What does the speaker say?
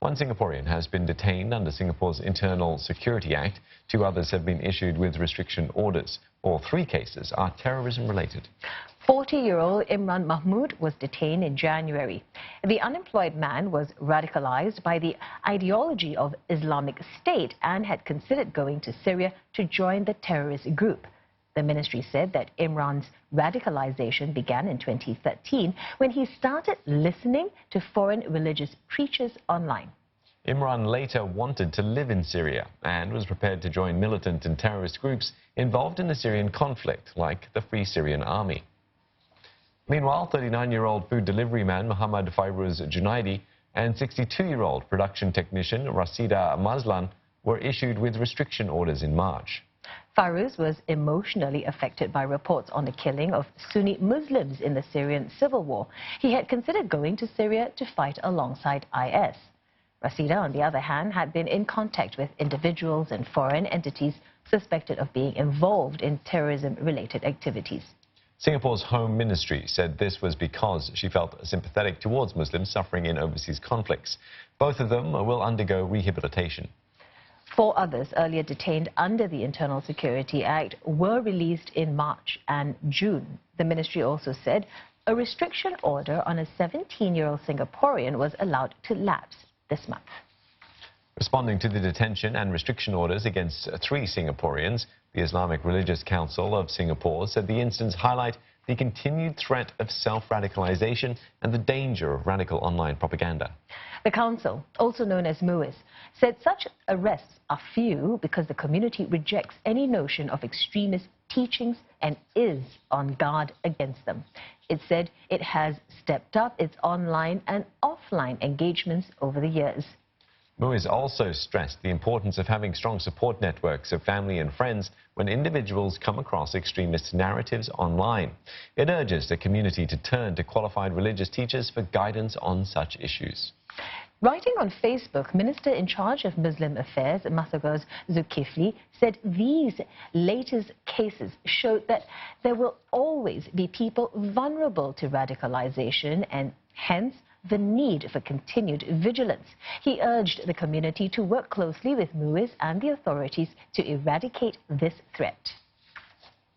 One Singaporean has been detained under Singapore's Internal Security Act. 2 others have been issued with restriction orders. All 3 cases are terrorism-related. 40-year-old Imran Mahmood was detained in January. The unemployed man was radicalized by the ideology of Islamic State and had considered going to Syria to join the terrorist group. The ministry said that Imran's radicalization began in 2013 when he started listening to foreign religious preachers online. Imran later wanted to live in Syria and was prepared to join militant and terrorist groups involved in the Syrian conflict, like the Free Syrian Army. Meanwhile, 39-year-old food delivery man Muhammad Fairuz Junaidi and 62-year-old production technician Rasida Mazlan were issued with restriction orders in March. Fairuz was emotionally affected by reports on the killing of Sunni Muslims in the Syrian civil war. He had considered going to Syria to fight alongside IS. Rasida, on the other hand, had been in contact with individuals and foreign entities suspected of being involved in terrorism-related activities. Singapore's Home Ministry said this was because she felt sympathetic towards Muslims suffering in overseas conflicts. Both of them will undergo rehabilitation. 4 others earlier detained under the Internal Security Act were released in March and June. The ministry also said a restriction order on a 17-year-old Singaporean was allowed to lapse this month. Responding to the detention and restriction orders against 3 Singaporeans, the Islamic Religious Council of Singapore said the incidents highlight the continued threat of self-radicalisation and the danger of radical online propaganda. The council, also known as MUIS, said such arrests are few because the community rejects any notion of extremist teachings and is on guard against them. It said it has stepped up its online and offline engagements over the years. MUIS also stressed the importance of having strong support networks of family and friends when individuals come across extremist narratives online. It urges the community to turn to qualified religious teachers for guidance on such issues. Writing on Facebook, Minister in charge of Muslim Affairs, Masagos Zulkifli, said these latest cases showed that there will always be people vulnerable to radicalization and hence the need for continued vigilance. He urged the community to work closely with MUIS and the authorities to eradicate this threat.